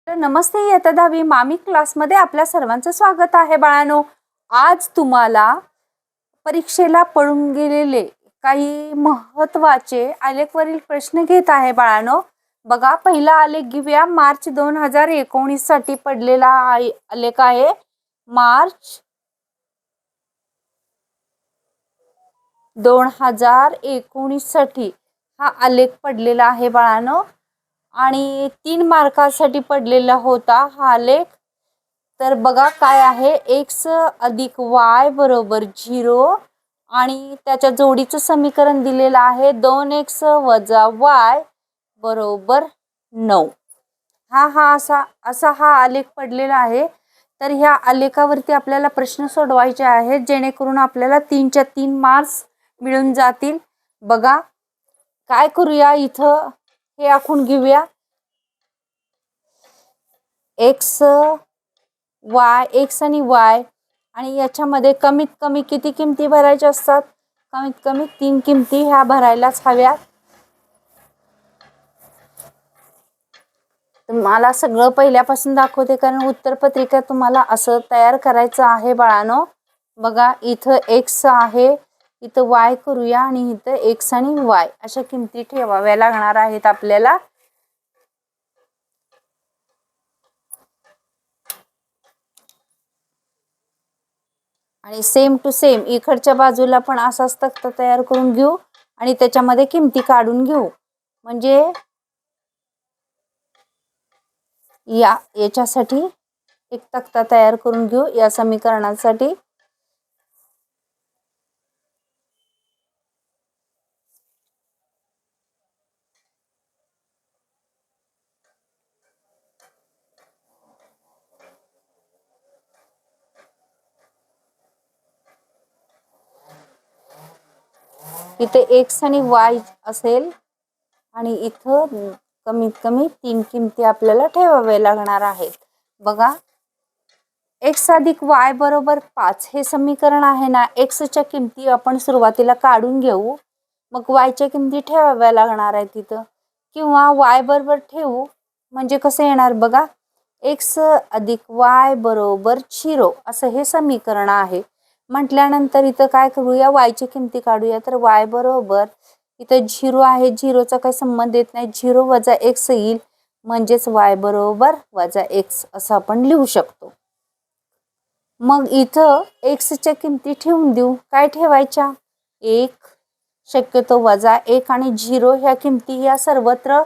नमस्ते इयत्ता 10वी मामी क्लासमध्ये आपल्या सर्वांचं स्वागत आहे बाळांनो. आज तुम्हाला परीक्षेला पडून गेलेले काही महत्त्वाचे आलेखवरील प्रश्न घेत आहे बाळांनो. बघा, पहिला आलेख घेऊया. मार्च 2019 साठी पडलेला आलेख आहे. मार्च 2019 साठी हा आलेख पडलेला आहे बाळांनो आणि 3 मार्कासाठी पडलेला होता हा आलेख. तर बघा काय आहे, x अधिक y बरोबर 0 आणि त्याच्या जोडीचं समीकरण दिलेलं आहे 2x वजा y बरोबर 9. असा हा आलेख पडलेला आहे. तर ह्या आलेखावरती आपल्याला प्रश्न सोडवायचे आहेत जेणेकरून आपल्याला 3च्या 3 मार्क्स मिळून जातील. बघा काय करूया, इथं हे आखून घेऊया. x आणि y आणि याच्यामध्ये कमीत कमी किती किमती भरायच्या असतात? कमीत कमी 3 किमती ह्या भरायलाच हव्यात. तुम्हाला सगळं पहिल्यापासून दाखवते कारण उत्तरपत्रिका तुम्हाला असं तयार करायचं आहे बाळांनो. बघा इथं x आहे, इथं y करूया आणि इथं x आणि y अशा किमती ठेवाव्या लागणार आहेत आपल्याला. आणि सेम टू सेम इकडच्या बाजूला पण असाच तक्ता तयार करून घेऊ आणि त्याच्यामध्ये किमती काढून घेऊ. म्हणजे याच्यासाठी एक तक्ता तयार करून घेऊ या समीकरणासाठी. इथे x आणि y असेल आणि इथं कमीत कमी 3 किमती आपल्याला ठेवाव्या लागणार आहेत. बघा x अधिक y बरोबर 5 हे समीकरण आहे ना. x च्या किमती आपण सुरुवातीला काढून घेऊ, मग y च्या किमती ठेवाव्या लागणार आहेत तिथं, किंवा y बरोबर ठेवू. म्हणजे कसं येणार बघा, x अधिक y बरोबर 0 असं हे समीकरण आहे. म्हटल्यानंतर इथं काय करूया, y ची किमती काढूया. तर y बरोबर इथं 0 आहे, 0चा काही संबंध येत नाही, 0 वजा x येईल म्हणजेच y बरोबर वजा x असं आपण लिहू शकतो. मग इथं x च्या किमती ठेवून देऊ. काय ठेवायच्या? 1 शक्यतो वजा 1 आणि 0 ह्या किमती या सर्वत्र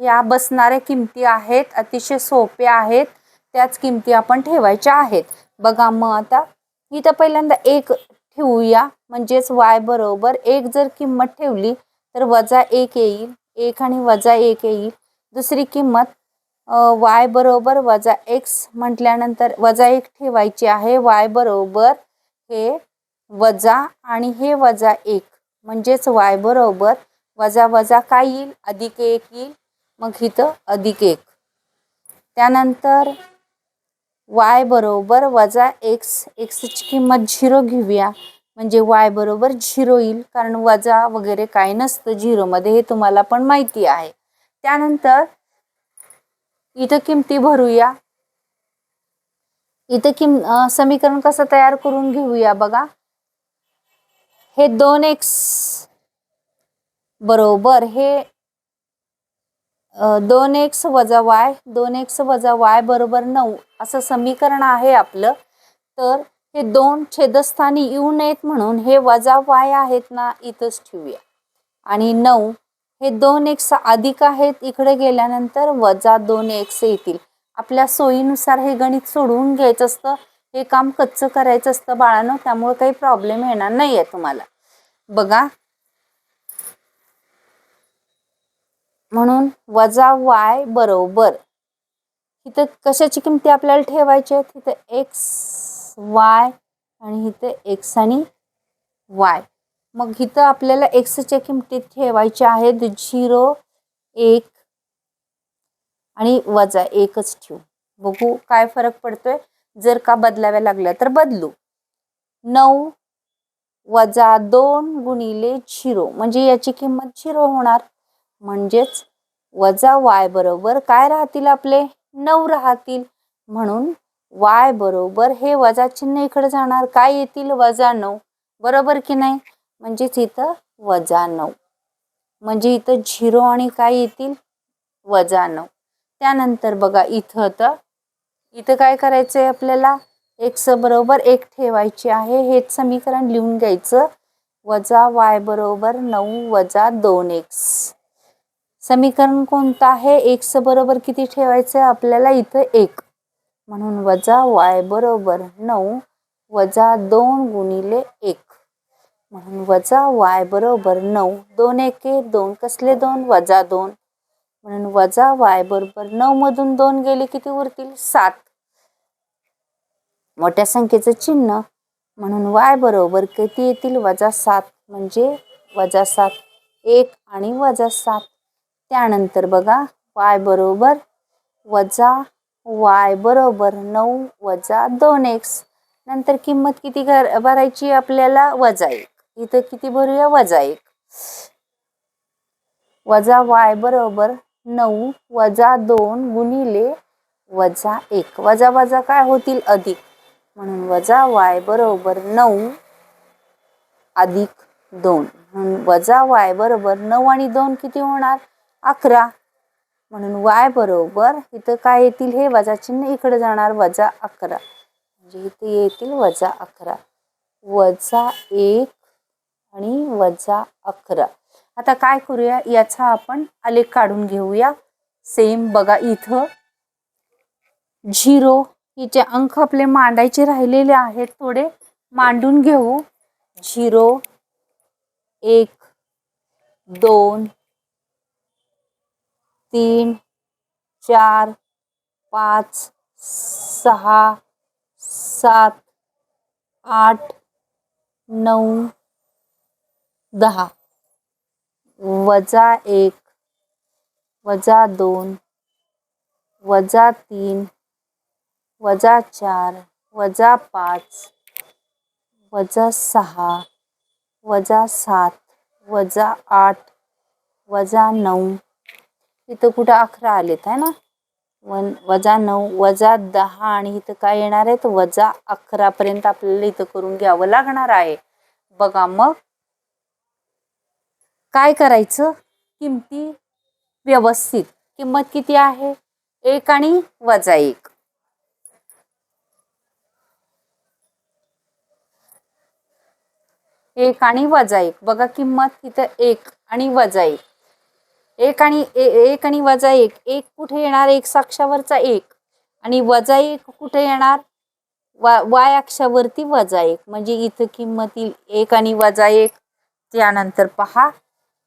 या बसणाऱ्या किमती आहेत, अतिशय सोप्या आहेत. त्याच किमती आपण ठेवायच्या आहेत. बघा मग आता इथं पहिल्यांदा 1 ठेवूया म्हणजेच y बरोबर 1 जर किंमत ठेवली तर वजा 1 येईल, 1 आणि वजा 1 येईल. दुसरी किंमत y बरोबर वजा x म्हटल्यानंतर वजा 1 ठेवायची आहे. y बरोबर हे वजा आणि हे वजा 1 म्हणजेच y बरोबर वजा वजा काय येईल, अधिक 1 येईल. मग इथं अधिक 1. त्यानंतर y बरोबर वजा x, x ची किंमत 0 घेऊया म्हणजे y बरोबर 0 येईल, कारण वजा वगैरे काय नसतं 0 मध्ये, हे तुम्हाला पण माहिती आहे. त्यानंतर इथं किमती भरूया. इथं समीकरण कसं तयार करून घेऊया बघा. हे 2x बरोबर हे 2x वजा y, 2x वजा y बरोबर 9 असं समीकरण आहे आपलं. तर हे 2 छेदस्थानी येऊ नयेत म्हणून हे वजा y आहेत ना इथंच ठेवूया. आणि 9 हे 2x अधिक आहेत, इकडे गेल्यानंतर वजा 2x येतील. आपल्या सोयीनुसार हे गणित सोडवून घ्यायचं असतं, हे काम कच्चं करायचं असतं बाळांनो, त्यामुळे काही प्रॉब्लेम येणार नाही आहे तुम्हाला. बघा म्हणून वजा y बरोबर इथं कशाची किमती आपल्याला ठेवायची आहे, इथं x y आणि इथं x आणि y. मग इथं आपल्याला x च्या किमती ठेवायच्या आहेत 0 1 आणि वजा 1च ठेवू. बघू काय फरक पडतोय. जर का बदलाव्या लागल्या तर बदलू. 9 वजा 2 गुणिले 0 म्हणजे याची किंमत 0 होणार, म्हणजेच वजा y बरोबर काय राहतील आपले 9 राहतील. म्हणून y बरोबर हे वजा चिन्ह इकडे जाणार, काय येतील -9, बरोबर की नाही. म्हणजेच इथं -9, म्हणजे इथं 0 आणि काय येतील -9. त्यानंतर बघा इथं काय करायचंय आपल्याला, x बरोबर 1 ठेवायची आहे. हेच समीकरण लिहून घ्यायचं. वजा y बरोबर 9 वजा 2x. समीकरण कोणतं आहे, x बरोबर किती ठेवायचं आपल्याला इथं 1, म्हणून वजा y बरोबर 9 वजा 2 गुणिले 1, म्हणून वजा y बरोबर 9. 2 एके 2, कसले 2, वजा 2, म्हणून वजा y बरोबर 9 मधून 2 गेले किती उरतील 7. मोठ्या संख्येचं चिन्ह, म्हणून y बरोबर किती येतील -7, म्हणजे -7, 1 आणि -7. त्यानंतर बघा y बरोबर वजा y बरोबर 9 वजा 2x. नंतर किंमत किती भरायची आपल्याला, -1. इथं किती भरूया, -1. वजा y बरोबर 9 वजा 2 गुणिले -1. वजा वजा काय होतील अधिक, म्हणून वजा y बरोबर 9 अधिक 2, म्हणून वजा y बरोबर 9 आणि 2 किती होणार 11. म्हणून y बरोबर इथं काय येतील, हे वजा चिन्ह इकडे जाणार, -11, म्हणजे इथे येतील -11. वजा 1 आणि -11. आता काय करूया, याचा आपण आलेख काढून घेऊया. सेम बघा इथं 0 हिचे अंक आपले मांडायचे राहिलेले आहेत, थोडे मांडून घेऊ. 0 1 2 3 4 5 6 7 8 9 10. वजा 1 वजा 2 वजा 3 वजा 4 वजा 5 वजा 6 वजा 7 वजा 8 वजा 9. इथं कुठं 11 आलेत आहे ना, वजा 9 वजा 10 आणि इथं काय येणार आहेत -11 पर्यंत आपल्याला इथं करून घ्यावं लागणार आहे. बघा मग काय करायचं, किमती व्यवस्थित. किंमत किती आहे, 1 आणि -1. 1 आणि -1. बघा किंमत इथं 1 आणि -1. 1 आणि 1. 1 कुठे येणार, x अक्षावरचा 1, आणि -1 कुठे येणार, y अक्षावरती -1, म्हणजे इथं किंमत येईल 1 आणि -1. त्यानंतर पहा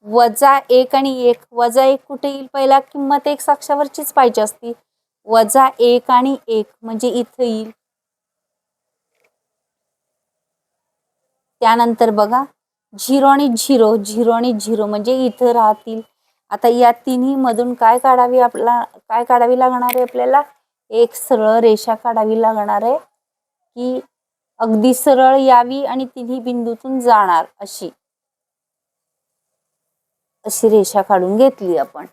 -1 आणि 1. -1 कुठे येईल, पहिला किंमत x अक्षावरचीच पाहिजे असती. -1 आणि 1 म्हणजे इथं येईल. त्यानंतर बघा 0 आणि 0, 0 आणि 0 म्हणजे इथं राहतील. आता या तिन्ही मधून काय काढावी लागणार आहे आपल्याला, एक सरळ रेषा काढावी लागणार आहे, की अगदी सरळ यावी आणि तिन्ही बिंदूतून जाणार अशी रेषा काढून घेतली आपण.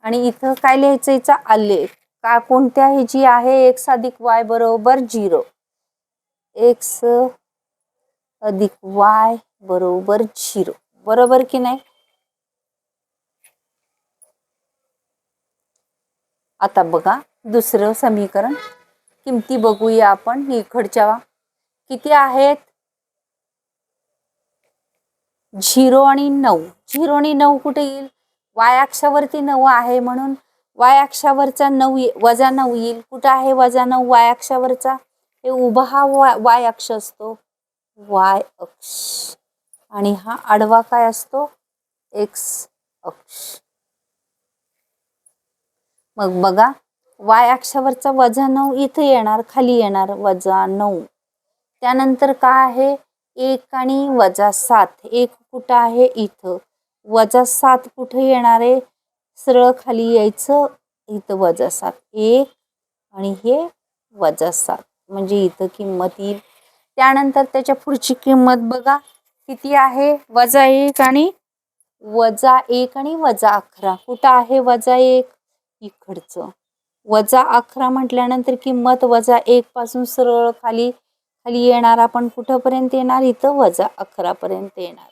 आणि इथं काय लिहायचं, याचा आलेख का कोणत्या ह्याची आहे, x अधिक y बरोबर 0. x अधिक y बरोबर 0, बरोबर की नाही. आता बघा दुसरं समीकरण, किमती बघूया आपण. इकडच्या किती आहेत, 0 आणि 9. 0 आणि 9 कुठे येईल, y अक्षावरती 9 आहे, म्हणून y अक्षावरचा 9 वजा 9 येईल. कुठं आहे -9 y अक्षावरचा, हे उभा हा y अक्ष असतो, y अक्ष, आणि हा आडवा काय असतो, x अक्ष. मग बघा y अक्षावरचा -9 इथे येणार, खाली येणार -9. त्यानंतर काय आहे, 1 आणि -7. 1 कुठं आहे, इथं. -7 कुठे येणार आहे, सरळ खाली यायचं, इथं -7. 1 आणि हे -7, म्हणजे इथं किंमत येईल. त्यानंतर त्याच्या पुढची किंमत बघा किती आहे, -1 आणि -1 आणि -11. कुठं आहे -1, इकडचं. -11 म्हटल्यानंतर किंमत -1 पासून सरळ खाली खाली येणार. आपण कुठपर्यंत येणार? इथं -11 पर्यंत येणार.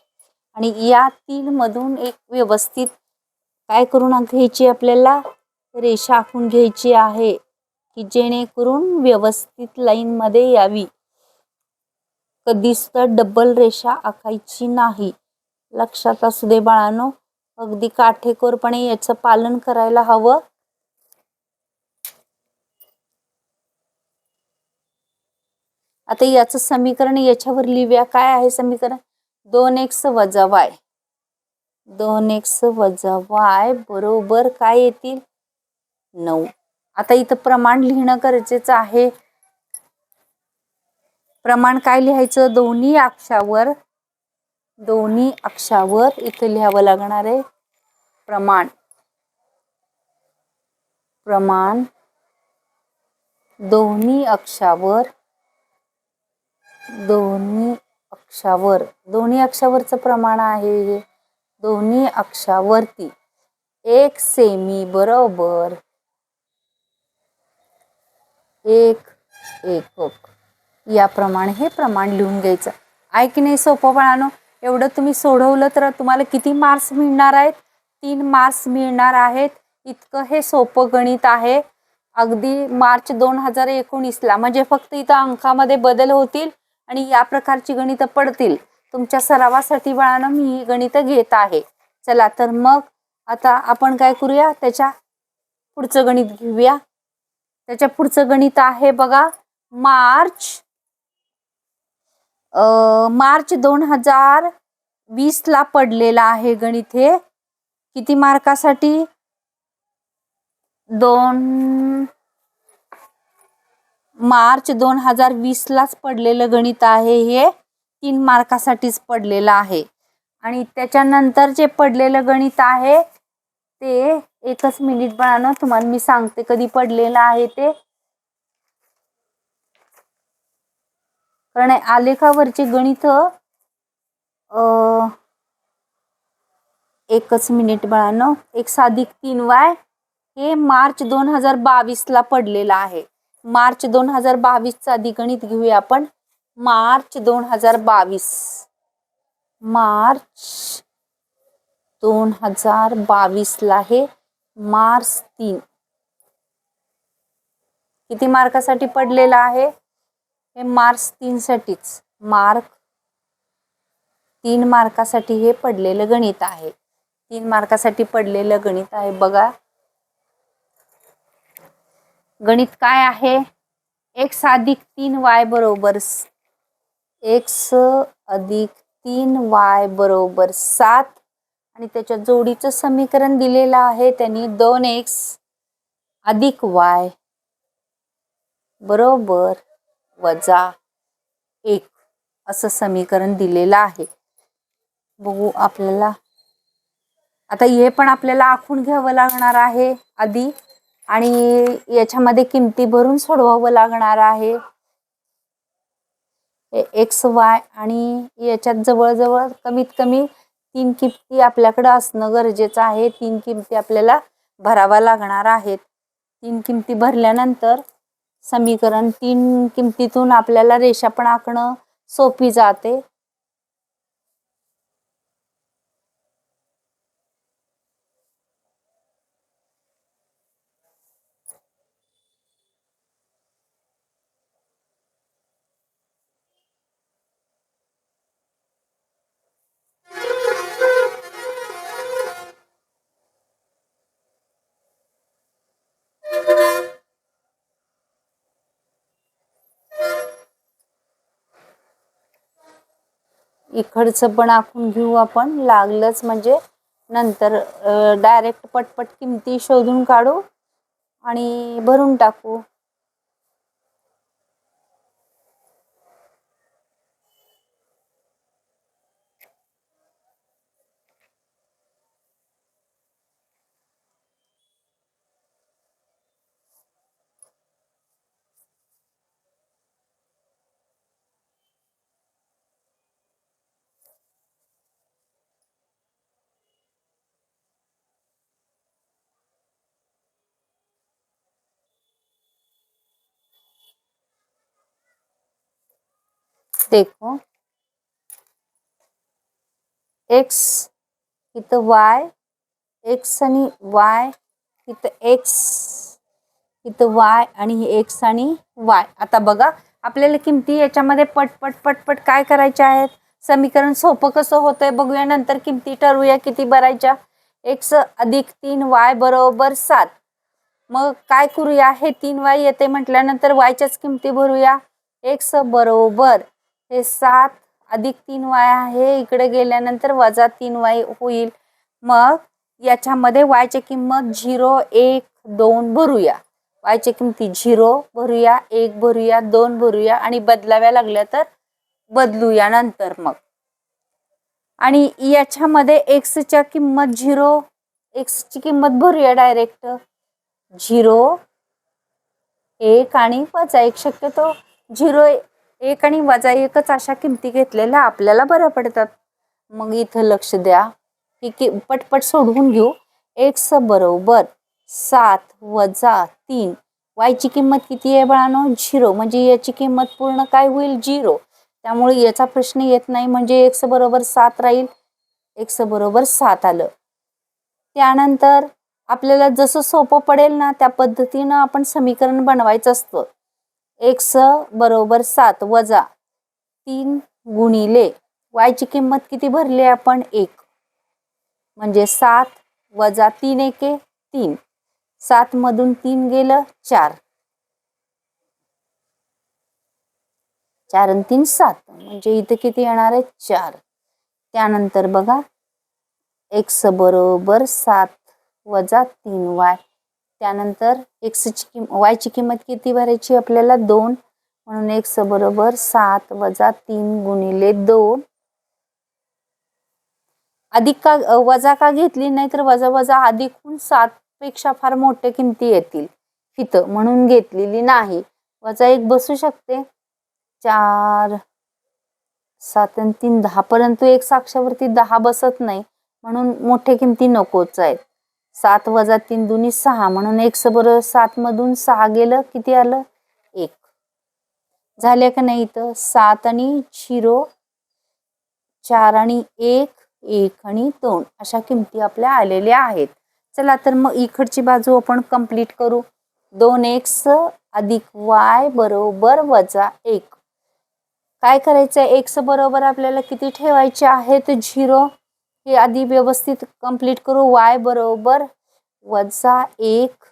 आणि या 3 मधून एक व्यवस्थित काय करून घ्यायची, आपल्याला रेषा आखून घ्यायची आहे की जेणेकरून व्यवस्थित लाईन मध्ये यावी. कधीच तर डबल रेषा आखायची नाही. लक्षात असू दे बाळांनो, अगदी काटेकोरपणे याचं पालन करायला हवं. आता याचं समीकरण याच्यावर लिहूया. काय आहे समीकरण? 2x वजा y. 2x वजा y बरोबर काय येतील? 9. आता इथं प्रमाण लिहिणं गरजेचं आहे. प्रमाण काय लिहायचं? दोन्ही अक्षावर इथे लिहावं लागणार आहे प्रमाण. प्रमाण दोन्ही अक्षावरचं प्रमाण आहे हे. दोन्ही अक्षावरती 1 सेमी बरोबर 1 एकक याप्रमाणे हे प्रमाण लिहून घ्यायचं आहे की नाही सोपं बाळांनो? एवढं तुम्ही सोडवलं तर तुम्हाला किती मार्क्स मिळणार आहेत? 3 मार्क्स मिळणार आहेत. इतकं हे सोपं गणित आहे. अगदी मार्च 2019ला म्हणजे फक्त इथं अंकामध्ये बदल होतील आणि या प्रकारची गणितं पडतील. तुमच्या सरावासाठी बाळांनो मी ही गणितं घेत आहे. चला तर मग आता आपण काय करूया, त्याच्या पुढचं गणित घेऊया. त्याच्या पुढचं गणित आहे बघा, मार्च 2020ला पडलेला आहे गणित. हे किती मार्कासाठी? मार्च 2020लाच पडलेलं गणित आहे हे. 3 मार्कासाठीच पडलेलं आहे. आणि त्याच्यानंतर जे पडलेलं गणित आहे ते एकच मिनिट बाळांनो तुम्हाला मी सांगते कधी पडलेलं आहे ते. कारण आलेखावरचे गणित एकच मिनिट बाळांनो. x अधिक 3y हे मार्च 2022ला पडलेलं आहे. मार्च 2022चं अधिगणित घेऊया आपण. मार्च 2022ला हे मार्च 3 किती मार्कासाठी पडलेलं आहे? हे मार्च 3 साठीच. 3 मार्कासाठी हे पडलेलं गणित आहे. 3 मार्कासाठी पडलेलं गणित आहे बघा. गणित काय आहे? x अधिक 3y बरोबर x अधिक 3y बरोबर 7 आणि त्याच्या जोडीचं समीकरण दिलेलं आहे त्यांनी 2x अधिक y बरोबर वजा 1 असं समीकरण दिलेलं आहे. बघू आपल्याला आता हे पण आपल्याला आखून घ्यावं लागणार आहे आधी आणि याच्यामध्ये किमती भरून सोडवावं लागणार आहे. एक्स वाय आणि याच्यात जवळजवळ कमीत कमी 3 किमती आपल्याकडे असणं गरजेचं आहे. 3 किमती आपल्याला भरावा लागणार आहेत. 3 किमती भरल्यानंतर समीकरण 3 किमतीतून आपल्याला रेषा पण आखणं सोपी जाते. इकडचं पण आखून घेऊ आपण, लागलंच म्हणजे नंतर डायरेक्ट पटपट किमती शोधून काढू आणि भरून टाकू. देखो एक्स इथं वाय, एक्स आणि वाय, इथं एक्स, इथं वाय आणि एक्स आणि वाय. आता बघा आपल्याला किमती याच्यामध्ये पटपट पटपट काय करायचे आहेत. समीकरण सोपं कसं होतंय बघूया. नंतर किमती ठरवूया किती भरायच्या. एक्स अधिक 3y बरोबर 7. मग काय करूया, हे 3y येते म्हटल्यानंतर वायच्याच किमती भरूया. एक्स बरोबर हे 7 अधिक 3y आहे, इकडे गेल्यानंतर वजा 3y होईल. मग याच्यामध्ये वायची किंमत 0, 1, 2 भरूया. वायची किमती 0 भरूया, 1 भरूया, 2 भरूया आणि बदलाव्या लागल्या तर बदलूया नंतर मग. आणि याच्यामध्ये एक्सच्या किंमत 0, एक्सची किंमत भरूया डायरेक्ट. 0, 1 आणि वजा 1. शक्यतो 0, 1 आणि वजा 1च अशा किमती घेतलेल्या आपल्याला बऱ्या पडतात. मग इथं लक्ष द्या की पटपट सोडवून घेऊ. एक्स बरोबर 7 वजा 3. वायची किंमत किती आहे बाळांनो, 0. म्हणजे याची किंमत पूर्ण काय होईल, 0. त्यामुळे याचा प्रश्न येत नाही. म्हणजे एक्स बरोबर 7 राहील. एक्स बरोबर 7 आलं. त्यानंतर आपल्याला जसं सोपं पडेल ना त्या पद्धतीनं आपण समीकरण बनवायचं असतं. एक्स बरोबर 7 वजा 3 गुणिले वायची किंमत किती भरली आपण, 1. म्हणजे 7 वजा 3 एके 3. 7 मधून 3 गेलं 4. 4 आणि 3 7. म्हणजे इथे किती येणार आहे, 4. त्यानंतर बघा एक्स बरोबर 7 वजा 3y. त्यानंतर वायची किंमत किती भरायची आपल्याला, 2. म्हणून एक्स बरोबर 7 वजा 3 गुणिले 2. अधिक का वजा का घेतली नाही, तर वजा वजा अधिकहून 7 पेक्षा फार मोठ्या किमती येतील इथं, म्हणून घेतलेली नाही. वजा 1 बसू शकते. 4, 7 आणि 3 10, परंतु एक साक्षावरती 10 बसत नाही, म्हणून मोठ्या किमती नकोच आहेत. 7 वजा 3 दुनी 6. म्हणून एक्स बरोबर 7 मधून 6 गेलं, किती आलं, 1. झाले का नाही इथं. 7 आणि 0, 4 आणि 1, 1 आणि 2 अशा किमती आपल्या आलेल्या आहेत. चला तर मग इकडची बाजू आपण कंप्लीट करू. 2x अधिक y बरोबर वजा 1. काय करायचं, एक्स बरोबर आपल्याला किती ठेवायचे आहेत, 0. हे आधी व्यवस्थित कंप्लीट करू. y बरोबर वजा 1.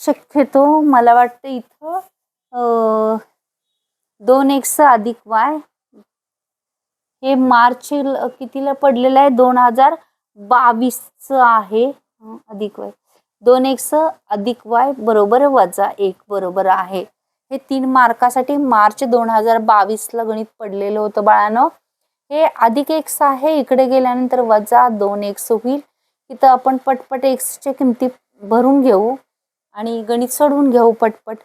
शक्यतो मला वाटतं इथं 2x अधिक y हे मार्च कितीला पडलेलं आहे, 2022 आहे. अधिक y 2x अधिक y बरोबर वजा 1 बरोबर आहे. हे 3 मार्कासाठी मार्च 2022ला गणित पडलेलं होतं बाळांनो. हे अधिक x आहे, इकडे गेल्यानंतर वजा 2x होईल. इथं आपण पटपट एक्सच्या किमती भरून घेऊ आणि गणित सोडवून घेऊ पटपट.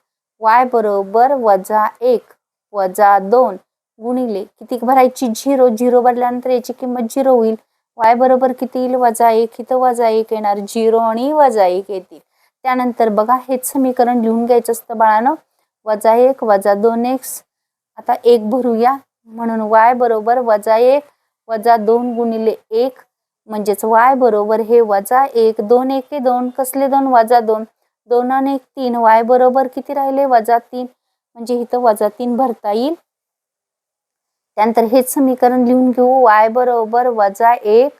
y बरोबर वजा 1 वजा 2 गुणिले किती भरायची, 0. 0 भरल्यानंतर याची किंमत 0 होईल. y बरोबर किती येईल, वजा 1. इथं वजा 1 येणार, 0 आणि वजा 1 येतील. त्यानंतर बघा हेच समीकरण लिहून घ्यायचं असतं बाळांनो. वजा 1 वजा 2x. आता 1 भरूया. म्हणून y बरोबर वजा 1 वजा 2 गुणिले 1. म्हणजेच y बरोबर हे वजा 1. 2 एके 2, कसले 2, वजा 2. 2 आणि 1 3. y बरोबर किती राहिले, वजा 3. म्हणजे इथं वजा 3 भरता येईल. त्यानंतर हेच समीकरण लिहून घेऊ. y बरोबर वजा 1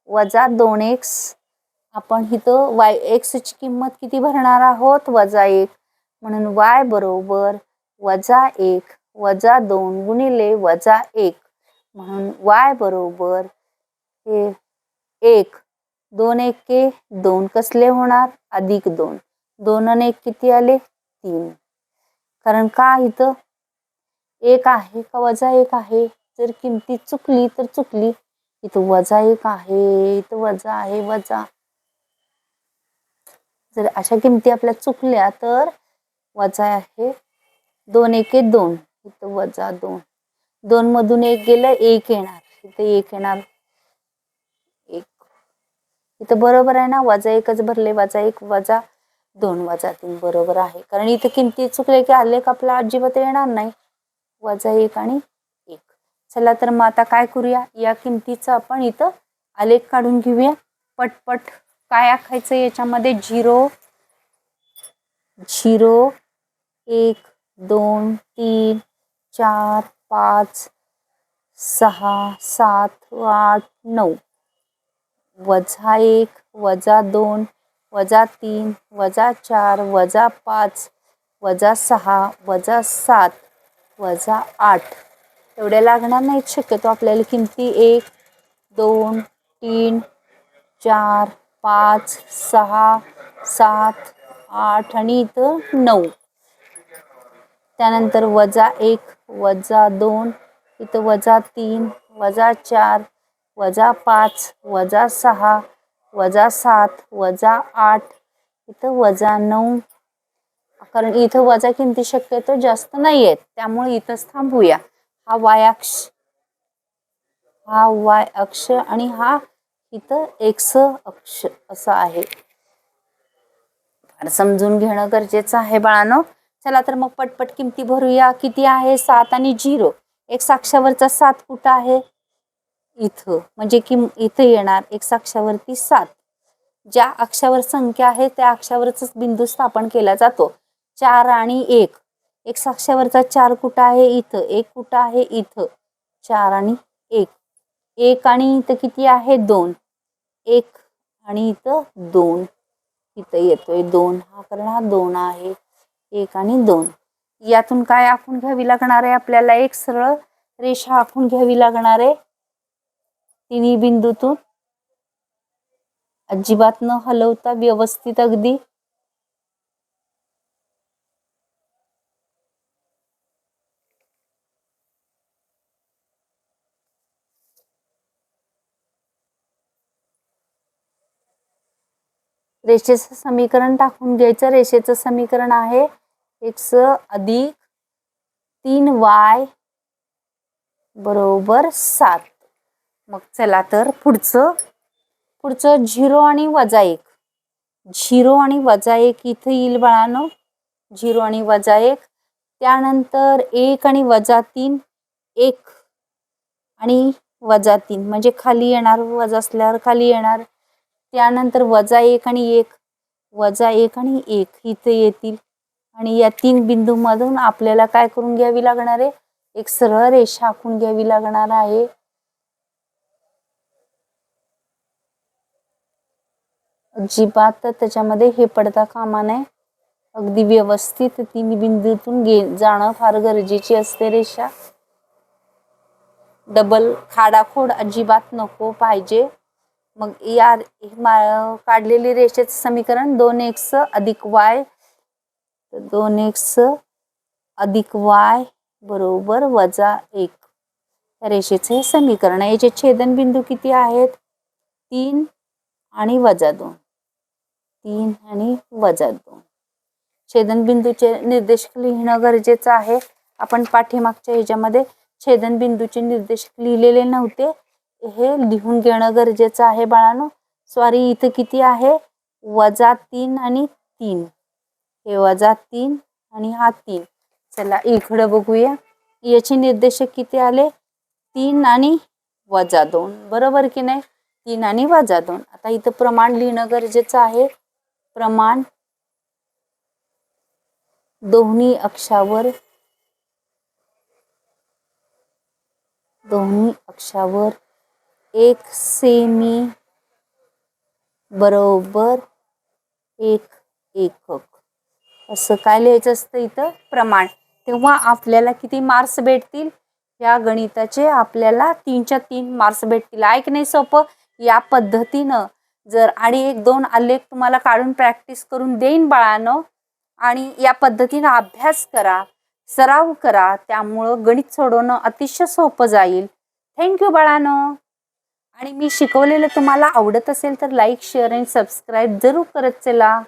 वजा 2x. आपण इथं x ची किंमत किती भरणार आहोत, वजा 1. म्हणून y बरोबर वजा 1 वजा 2 गुणिले वजा 1. म्हणून y बरोबर हे 1. 2 एके 2, कसले होणार, अधिक 2. 2 आणि 1 किती आले, 3. कारण का इथं 1 आहे का वजा 1 आहे. जर किमती चुकली तर चुकली. इथं वजा 1 आहे, इथं वजा आहे, वजा. जर अशा किमती आपल्या चुकल्या तर वजा आहे. 2 एके 2, इथं वजा 2. 2 मधून 1 गेलं, 1 येणार. इथं 1 येणार, 1. इथं बरोबर आहे ना, वजा 1च भरले. वजा 1 वजा 2 वजा 3 बरोबर आहे. कारण इथं किमती चुकले की आलेख आपला अजिबात येणार नाही. वजा 1 आणि चला तर मग आता काय करूया, या किमतीचा आपण इथं आलेख काढून घेऊया पटपट. काय आखायचं याच्यामध्ये, 0 0 1 2 3 4 5 6 7 8 9 -1 -2 -3 -4 -5 -6 -7 -8 एवढ्या लागणार नाहीत शक्यतो आपल्याला किमती. 1 2 3 4 5 6 7 8 आणि इथं 9. त्यानंतर -1 -2 इथं -3 -4 -5 -6 -7 -8 इथं -9. कारण इथं वजा किमती शक्यतो जास्त नाही आहेत, त्यामुळे इथंच थांबूया. हा y अक्ष आणि हा इथं x अक्ष असा आहे. समजून घेणं गरजेचं आहे बाळांनो. चला तर मग पटपट किमती भरूया. किती आहे, 7 आणि 0. x अक्षावरचा 7 कुठं आहे, इथं, म्हणजे की इथं येणार x अक्षावरती 7. ज्या अक्षावर संख्या आहे त्या अक्षावरच बिंदू स्थापन केला जातो. 4 आणि 1. x अक्षावरचा 4 कुठं आहे, इथं. 1 कुठं आहे, इथं. 4 आणि 1. 1 आणि इथं किती आहे, 2. 1 आणि इथं 2. इथं येतोय 2. हा कारण हा 2 आहे. 1 आणि 2. यातून काय आखून घ्यावी लागणार आहे आपल्याला, एक सरळ रेषा आखून घ्यावी लागणार आहे. तिन्ही बिंदूतून अजिबात न हलवता व्यवस्थित अगदी. रेषेचं समीकरण टाकून घ्यायचं. रेषेचं समीकरण आहे x अधिक 3y बरोबर 7. मग चला तर पुढचं 0 आणि -1. 0 आणि -1 इथं येईल बाळांनो. 0 आणि -1. त्यानंतर 1 आणि -3. 1 आणि -3 म्हणजे खाली येणार, वजा असल्यावर खाली येणार. त्यानंतर -1 आणि 1. -1 आणि 1 इथे येतील. आणि या 3 बिंदूमधून आपल्याला काय करून घ्यावी लागणार आहे, एक सरळ रेषा आखून घ्यावी लागणार आहे. अजिबात त्याच्यामध्ये हे पडता कामा नये. अगदी व्यवस्थित 3 बिंदूतून जाणं फार गरजेची असते रेषा. डबल खाडाखोड अजिबात नको पाहिजे. मग या काढलेली रेषेचं समीकरण 2x अधिक y. 2x अधिक y बरोबर -1. रेषेचे हे समीकरण आहे. याचे छेदनबिंदू किती आहेत, 3 आणि -2. 3 आणि -2. छेदनबिंदूचे निर्देशक लिहिणं गरजेचं आहे. आपण पाठीमागच्या ह्याच्यामध्ये छेदनबिंदूचे निर्देशक लिहिलेले नव्हते, हे लिहून घेणं गरजेचं आहे बाळांनो. सॉरी, इथं किती आहे, -3 आणि 3. हे -3 आणि हा 3. चला इकडं बघूया. याचे निर्देशक किती आले, 3 आणि -2. बरोबर की नाही, 3 आणि -2. आता इथं प्रमाण लिहिणं गरजेचं आहे. प्रमाण दोन्ही अक्षावर एक सेमी बरोबर 1 एकक. असं काय लिहायचं असतं इथं, प्रमाण. तेव्हा आपल्याला किती मार्क्स भेटतील, या गणिताचे आपल्याला 3च्या 3 मार्क्स भेटतील. ऐक नाही सोपं. या पद्धतीनं जर आणि 1-2 आलेख तुम्हाला काढून प्रॅक्टिस करून देईन बाळांनो. आणि या पद्धतीनं अभ्यास करा, सराव करा, त्यामुळं गणित सोडवणं अतिशय सोपं जाईल. थँक्यू बाळांनो. आणि मी शिकवलेलं तुम्हाला आवडत असेल तर लाईक, शेअर आणि सबस्क्राईब जरूर करत चला.